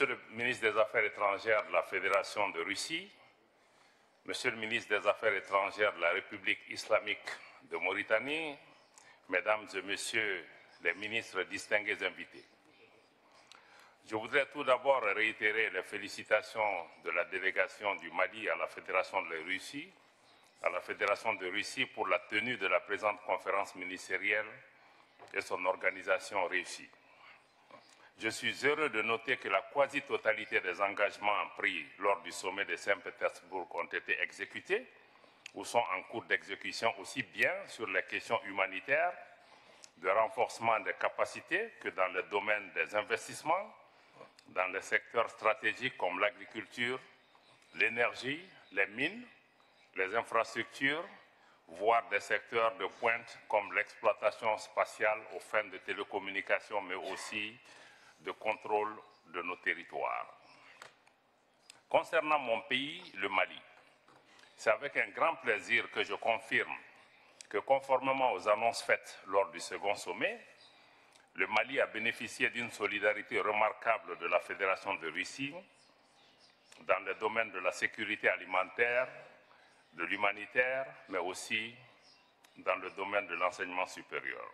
Monsieur le ministre des Affaires étrangères de la Fédération de Russie, Monsieur le ministre des Affaires étrangères de la République islamique de Mauritanie, Mesdames et Messieurs les ministres distingués invités. Je voudrais tout d'abord réitérer les félicitations de la délégation du Mali à la Fédération de Russie, pour la tenue de la présente conférence ministérielle et son organisation réussie. Je suis heureux de noter que la quasi-totalité des engagements pris lors du sommet de Saint-Pétersbourg ont été exécutés ou sont en cours d'exécution aussi bien sur les questions humanitaires, de renforcement des capacités que dans le domaine des investissements, dans les secteurs stratégiques comme l'agriculture, l'énergie, les mines, les infrastructures, voire des secteurs de pointe comme l'exploitation spatiale aux fins de télécommunications, mais aussi de contrôle de nos territoires. Concernant mon pays, le Mali, c'est avec un grand plaisir que je confirme que conformément aux annonces faites lors du second sommet, le Mali a bénéficié d'une solidarité remarquable de la Fédération de Russie dans le domaine de la sécurité alimentaire, de l'humanitaire, mais aussi dans le domaine de l'enseignement supérieur.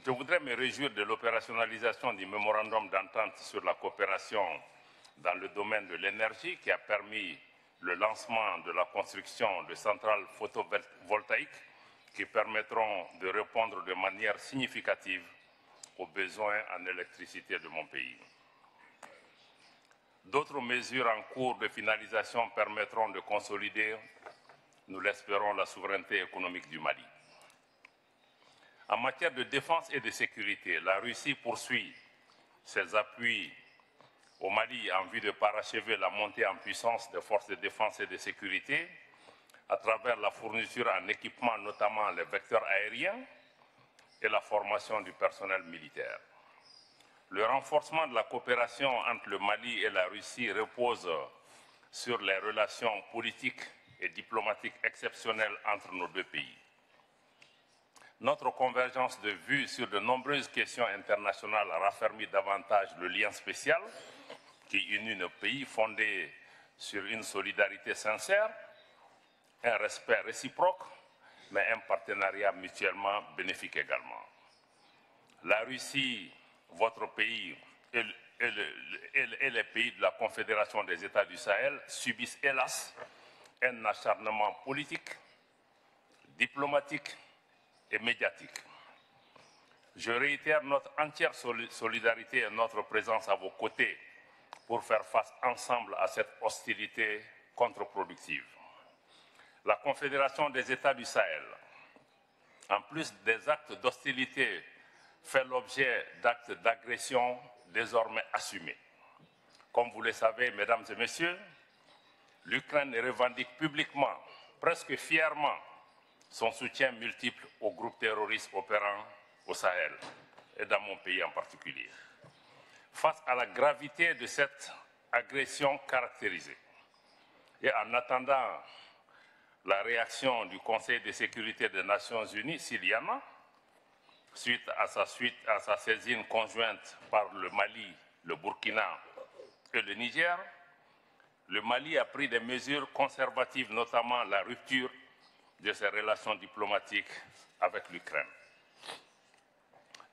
Je voudrais me réjouir de l'opérationnalisation du mémorandum d'entente sur la coopération dans le domaine de l'énergie qui a permis le lancement de la construction de centrales photovoltaïques qui permettront de répondre de manière significative aux besoins en électricité de mon pays. D'autres mesures en cours de finalisation permettront de consolider, nous l'espérons, la souveraineté économique du Mali. En matière de défense et de sécurité, la Russie poursuit ses appuis au Mali en vue de parachever la montée en puissance des forces de défense et de sécurité à travers la fourniture en équipement, notamment les vecteurs aériens et la formation du personnel militaire. Le renforcement de la coopération entre le Mali et la Russie repose sur les relations politiques et diplomatiques exceptionnelles entre nos deux pays. Notre convergence de vues sur de nombreuses questions internationales a raffermi davantage le lien spécial qui unit nos pays, fondé sur une solidarité sincère, un respect réciproque, mais un partenariat mutuellement bénéfique également. La Russie, votre pays et les pays de la Confédération des États du Sahel subissent hélas un acharnement politique, diplomatique et médiatique. Je réitère notre entière solidarité et notre présence à vos côtés pour faire face ensemble à cette hostilité contre-productive. La Confédération des États du Sahel, en plus des actes d'hostilité, fait l'objet d'actes d'agression désormais assumés. Comme vous le savez, mesdames et messieurs, l'Ukraine revendique publiquement, presque fièrement, son soutien multiple aux groupes terroristes opérant au Sahel et dans mon pays en particulier. Face à la gravité de cette agression caractérisée et en attendant la réaction du Conseil de sécurité des Nations Unies, s'il y en a, suite à sa saisine conjointe par le Mali, le Burkina et le Niger, le Mali a pris des mesures conservatives, notamment la rupture de ses relations diplomatiques avec l'Ukraine.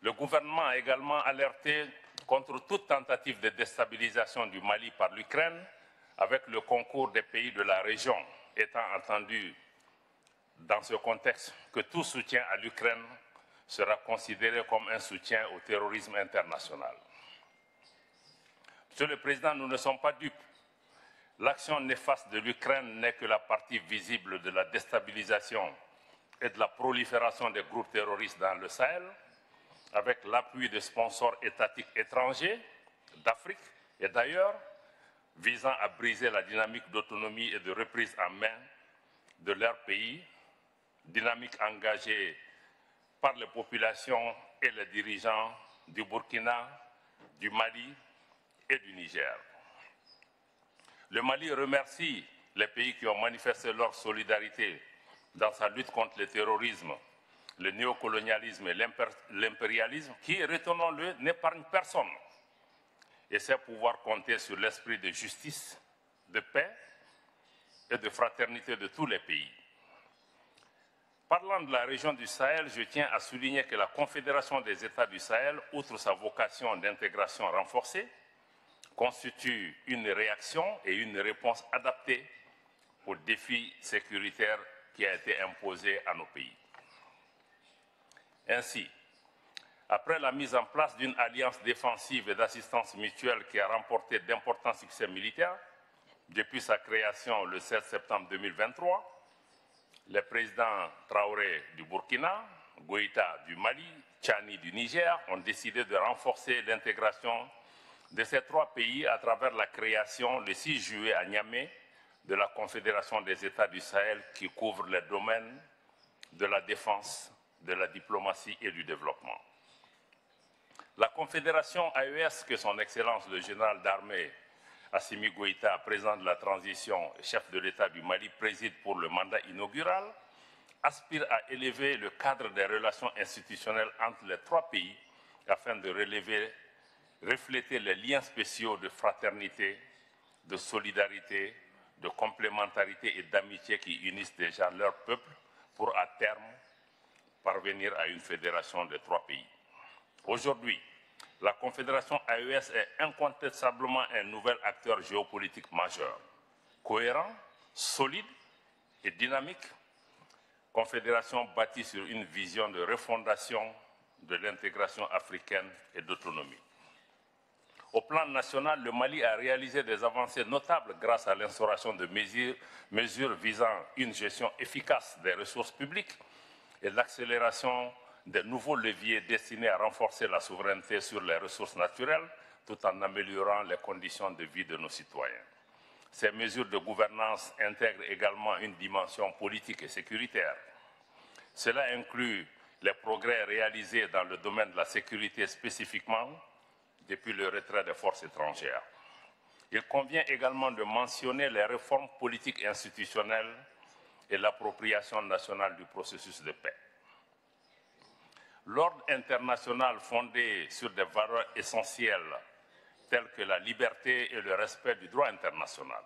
Le gouvernement a également alerté contre toute tentative de déstabilisation du Mali par l'Ukraine, avec le concours des pays de la région, étant entendu dans ce contexte que tout soutien à l'Ukraine sera considéré comme un soutien au terrorisme international. Monsieur le Président, nous ne sommes pas dupes. L'action néfaste de l'Ukraine n'est que la partie visible de la déstabilisation et de la prolifération des groupes terroristes dans le Sahel, avec l'appui de sponsors étatiques étrangers d'Afrique et d'ailleurs, visant à briser la dynamique d'autonomie et de reprise en main de leur pays, dynamique engagée par les populations et les dirigeants du Burkina, du Mali et du Niger. Le Mali remercie les pays qui ont manifesté leur solidarité dans sa lutte contre le terrorisme, le néocolonialisme et l'impérialisme qui, retenons-le, n'épargnent personne. Et c'est pouvoir compter sur l'esprit de justice, de paix et de fraternité de tous les pays. Parlant de la région du Sahel, je tiens à souligner que la Confédération des États du Sahel, outre sa vocation d'intégration renforcée, constitue une réaction et une réponse adaptée aux défis sécuritaires qui a été imposé à nos pays. Ainsi, après la mise en place d'une alliance défensive et d'assistance mutuelle qui a remporté d'importants succès militaires, depuis sa création le 16 septembre 2023, les présidents Traoré du Burkina, Goïta du Mali, Tchani du Niger ont décidé de renforcer l'intégration de ces trois pays à travers la création le 6 juillet à Niamey de la Confédération des États du Sahel qui couvre les domaines de la défense, de la diplomatie et du développement. La Confédération AES, que son Excellence le général d'armée Assimi Goïta, président de la transition et chef de l'État du Mali, préside pour le mandat inaugural, aspire à élever le cadre des relations institutionnelles entre les trois pays afin de refléter les liens spéciaux de fraternité, de solidarité, de complémentarité et d'amitié qui unissent déjà leur peuple pour, à terme, parvenir à une fédération de trois pays. Aujourd'hui, la Confédération AES est incontestablement un nouvel acteur géopolitique majeur, cohérent, solide et dynamique, confédération bâtie sur une vision de refondation de l'intégration africaine et d'autonomie. Au plan national, le Mali a réalisé des avancées notables grâce à l'instauration de mesures visant une gestion efficace des ressources publiques et l'accélération des nouveaux leviers destinés à renforcer la souveraineté sur les ressources naturelles tout en améliorant les conditions de vie de nos citoyens. Ces mesures de gouvernance intègrent également une dimension politique et sécuritaire. Cela inclut les progrès réalisés dans le domaine de la sécurité spécifiquement depuis le retrait des forces étrangères. Il convient également de mentionner les réformes politiques et institutionnelles et l'appropriation nationale du processus de paix. L'ordre international fondé sur des valeurs essentielles telles que la liberté et le respect du droit international,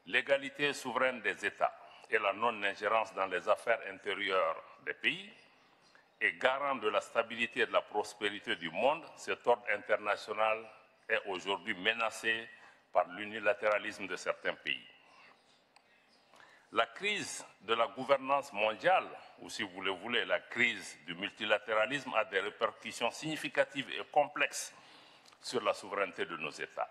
l'égalité souveraine des États et la non-ingérence dans les affaires intérieures des pays, et garant de la stabilité et de la prospérité du monde, cet ordre international est aujourd'hui menacé par l'unilatéralisme de certains pays. La crise de la gouvernance mondiale, ou si vous le voulez, la crise du multilatéralisme a des répercussions significatives et complexes sur la souveraineté de nos États.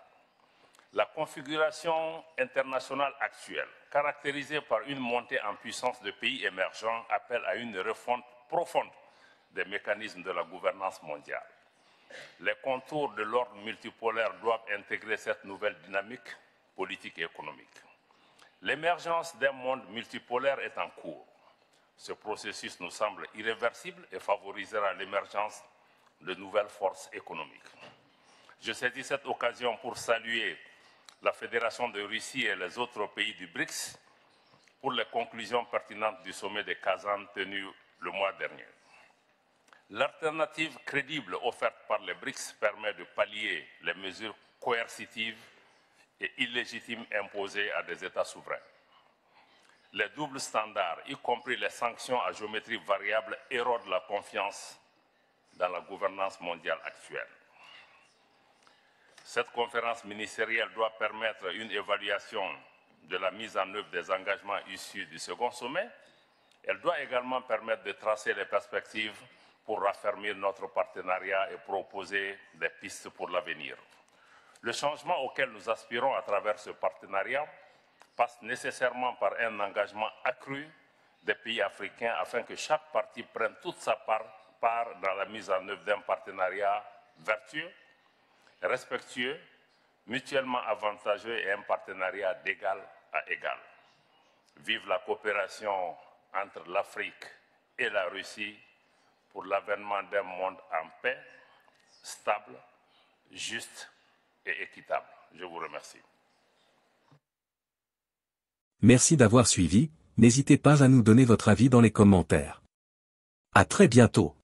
La configuration internationale actuelle, caractérisée par une montée en puissance de pays émergents, appelle à une refonte profonde des mécanismes de la gouvernance mondiale. Les contours de l'ordre multipolaire doivent intégrer cette nouvelle dynamique politique et économique. L'émergence d'un monde multipolaire est en cours. Ce processus nous semble irréversible et favorisera l'émergence de nouvelles forces économiques. Je saisis cette occasion pour saluer la Fédération de Russie et les autres pays du BRICS pour les conclusions pertinentes du sommet de Kazan tenu le mois dernier. L'alternative crédible offerte par les BRICS permet de pallier les mesures coercitives et illégitimes imposées à des États souverains. Les doubles standards, y compris les sanctions à géométrie variable, érodent la confiance dans la gouvernance mondiale actuelle. Cette conférence ministérielle doit permettre une évaluation de la mise en œuvre des engagements issus du second sommet. Elle doit également permettre de tracer les perspectives pour raffermir notre partenariat et proposer des pistes pour l'avenir. Le changement auquel nous aspirons à travers ce partenariat passe nécessairement par un engagement accru des pays africains afin que chaque partie prenne toute sa part dans la mise en œuvre d'un partenariat vertueux, respectueux, mutuellement avantageux et un partenariat d'égal à égal. Vive la coopération entre l'Afrique et la Russie pour l'avènement d'un monde en paix, stable, juste et équitable. Je vous remercie. Merci d'avoir suivi, n'hésitez pas à nous donner votre avis dans les commentaires. À très bientôt.